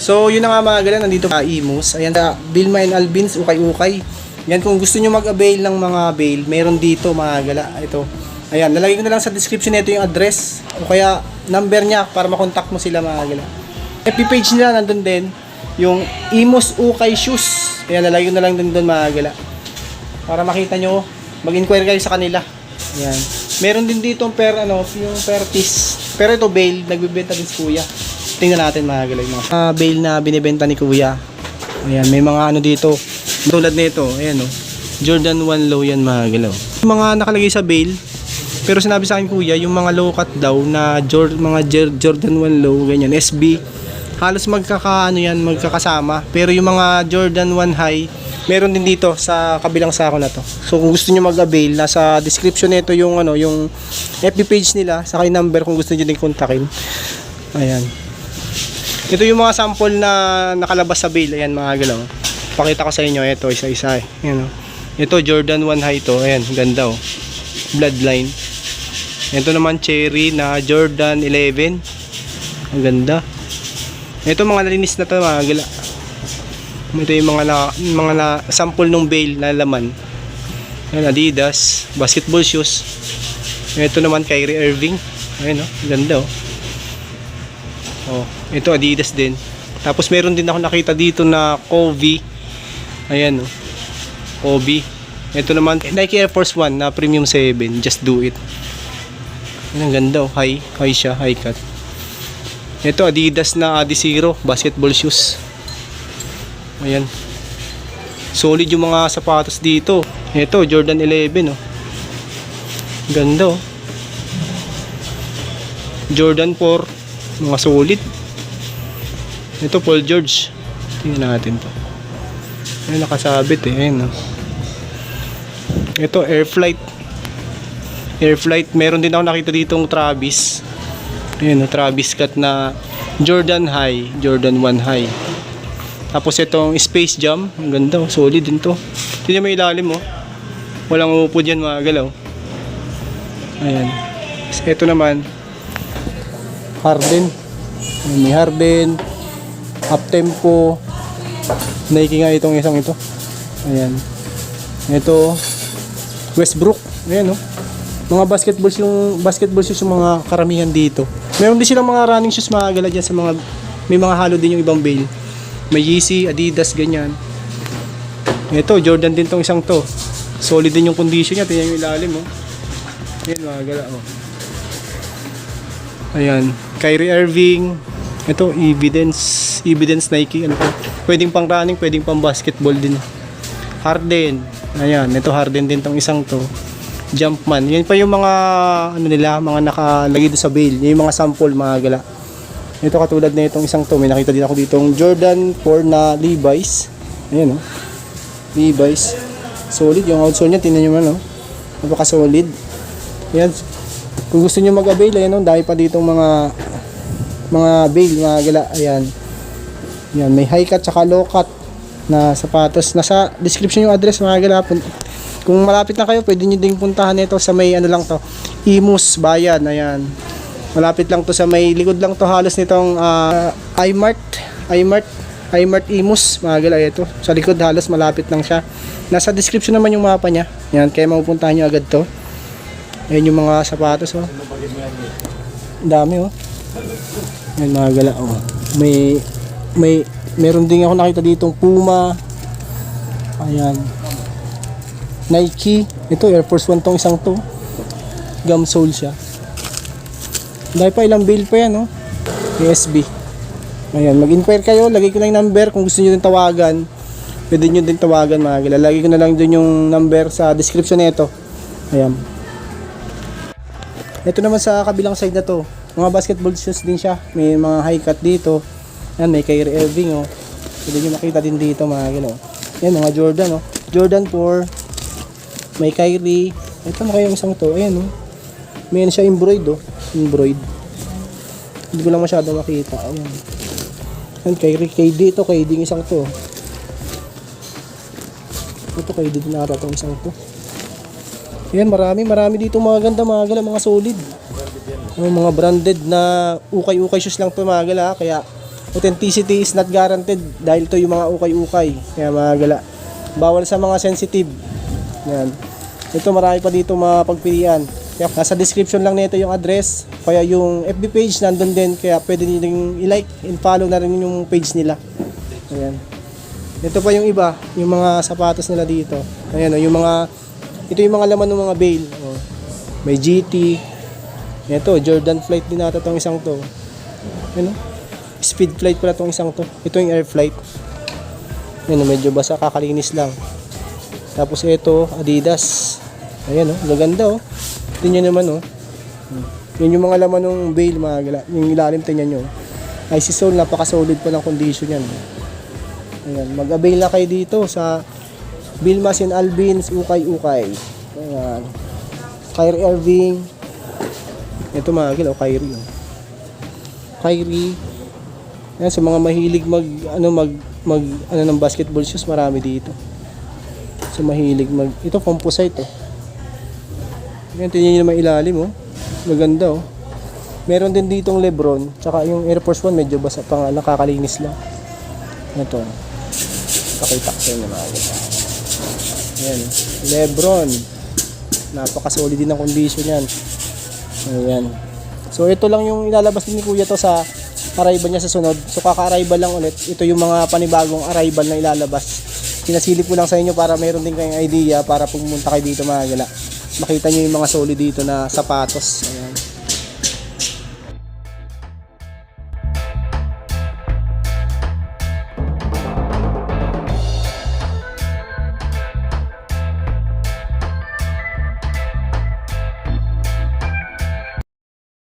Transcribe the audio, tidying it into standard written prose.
So yun na nga mga gala, nandito pa Imus. Ayan, Vilma and Alvin's ukay-ukay. Yan, kung gusto nyo mag-avail ng mga bail, meron dito mga gala. Ito. Ayan, nalagay ko na lang sa description nito yung address o kaya number niya para makontak mo sila mga gala. FB page nila nandun din yung Imus Ukay Shoes. Ayan, nalagay ko na lang din doon mga gala. Para makita nyo, mag-inquire kayo sa kanila. Ayan. Meron din dito yung per piece. Pero ito bail, nagbebenta din si Kuya. Tingnan natin mga gala yung mga bail na binibenta ni Kuya. Ayan, may mga dito. Tulad nito, ayan Jordan 1 low yan mga galaw. Yung mga nakalagay sa bail, pero sinabi sa akin Kuya, yung mga low cut daw na Jordan 1 low, ganyan, SB, halos magkakasama. Pero yung mga Jordan 1 high, meron din dito sa kabilang sako na to. So kung gusto niyo mag-avail, nasa description nito yung yung FB page nila, saka yung number kung gusto niyo din kontakin. Ayan. Ito yung mga sample na nakalabas sa bail, ayan mga galaw. Pakita ko sa inyo, ito isa-isa Ayan, ito Jordan 1 high to. Ayan, ganda Bloodline. Ito naman cherry na Jordan 11. Ang ganda. Ito mga nalinis na to mga gala. Ito yung mga na sample ng bail na laman. Ayan, Adidas basketball shoes. Ito naman Kyrie Irving. Ayan ganda ito Adidas din. Tapos meron din ako nakita dito na Kobe. Ayan Kobe. Ito naman Nike Air Force 1 na Premium 7. Just do it. Ang ganda high siya, high cut. Ito Adidas na Adizero basketball shoes. Ayan. Solid yung mga sapatos dito. Ito Jordan 11 Ganda Jordan 4 mga solid. Ito Paul George. Tingnan natin to. Ayan, nakasabit Ayan Ito Air Flight. Meron din ako nakita ditong Travis. Ayan Travis cut na Jordan High, Jordan 1 High. Tapos itong Space Jam, ang ganda solid din to. Tingnan mo ilalim walang upo dyan mga galaw. Ayan. Ito naman Harden. May Harden, Uptempo, Nike nga itong isang ito. Ayan. Ito Westbrook. Ayan mga basketball shoes yung mga karamihan dito. Meron din silang mga running shoes mga gala dyan sa mga may mga halo din yung ibang bail. May Yeezy, Adidas, ganyan. Ito Jordan din tong isang to. Solid din yung condition niya. Tingnan yung ilalim Ayan mga gala Ayan Kyrie Irving. Ito Evidence Nike pwedeng pang running, pwedeng pang basketball din. Harden. Ayan, ito Harden din tong isang to. Jumpman. Yan pa yung mga mga nakalagay doon sa bail. Yan yung mga sample mga gala. Ito katulad na itong isang to. May nakita din ako ditong Jordan 4 na Levi's. Ayan Levi's. Solid yung outsole niya. Tingnan nyo napaka solid. Ayan. Kung gusto nyo mag-avail, ayan dahil pa ditong mga bail, mga gala. Ayan. Yan, may high cut tsaka low cut na sapatos. Nasa description yung address mga gala. Kung malapit na kayo, pwede nyo ding puntahan ito sa may lang to, Imus Bayan. Ayan. Malapit lang to sa may likod lang to halos nitong iMart Imus mga gala. Ito sa likod halos malapit lang siya. Nasa description naman yung mapa niya. Yan, kaya mapupuntahan nyo agad to. Ayan yung mga sapatos dami Ayan mga gala meron din ako nakita ditong Puma. Ayan Nike. Ito Air Force 1 tong isang to. Gum sole siya. Dahil pa ilang bail pa yan SB. Ayan, mag-inquire kayo. Lagay ko lang yung number. Kung gusto nyo din tawagan, pwede nyo din tawagan mga gala. Lagay ko na lang dun yung number sa description nito. Ayan. Ito naman sa kabilang side na to. Mga basketball shoes din siya. May mga high cut dito. Ayan, may Kyrie Irving pwede nyo makita din dito mga gala. Ayan, mga Jordan Jordan 4. May Kyrie. Ito na kayong isang to. Ayan may siya embroid hindi ko lang masyado makita. Ayan Kyrie KD ito. KD yung isang to. Ito KD din nata itong isang to. Ayan marami dito mga ganda mga gala. Mga solid. Mga branded na ukay-ukay shoes lang to mga gala. Kaya Authenticity is not guaranteed dahil to yung mga ukay-ukay. Kaya mga gala, bawal sa mga sensitive. Yan. Ito marami pa dito mapagpilian. Kaya nasa description lang nito yung address. Kaya yung FB page nandun din. Kaya pwede nyo i-like and follow na rin yung page nila. Ayan. Ito pa yung iba, yung mga sapatos nila dito. Ayan, yung mga, ito yung mga laman ng mga bail. Oh. May GT. Ito, Jordan Flight din nata itong isang to. Ano? Speed Flight pala itong isang to. Ito yung Air Flight. Ayan, medyo basa, kakalinis lang. Tapos ito, Adidas. Ayan, oh, maganda oh. Tingnan naman oh. Yun yung mga laman ng bail, mga gala. Yung ilalim, tingnan nyo. IC Soul, napaka-solid pa ng condition yan. Ayan, mag-avail na kayo dito sa Vilmas and Albins, Ukay-Ukay. Ayan. Kyrie Irving. Ito mga gala, Kyrie. Oh. Kyrie. Ayan, sa mga mahilig ng basketball shoes, marami dito. Sa mahilig ito composite oh. Yan, tingnan nyo naman ilalim oh. Maganda oh. Meron din ditong Lebron, tsaka yung Air Force One medyo basa pa nga, nakakalinis lang. Ito. Pakita ko sa inyo mga ganda. Ayan, Lebron. Napaka-solid din ang condition yan. Ayan. So ito lang yung ilalabas din ni Kuya to sa arrival niya sa sunod. So kaka-arrival lang ulit. Ito yung mga panibagong arrival na ilalabas. Sinasilip ko lang sa inyo para meron din kayong idea para pumunta kayo dito mga gala. Makita nyo yung mga solid dito na sapatos.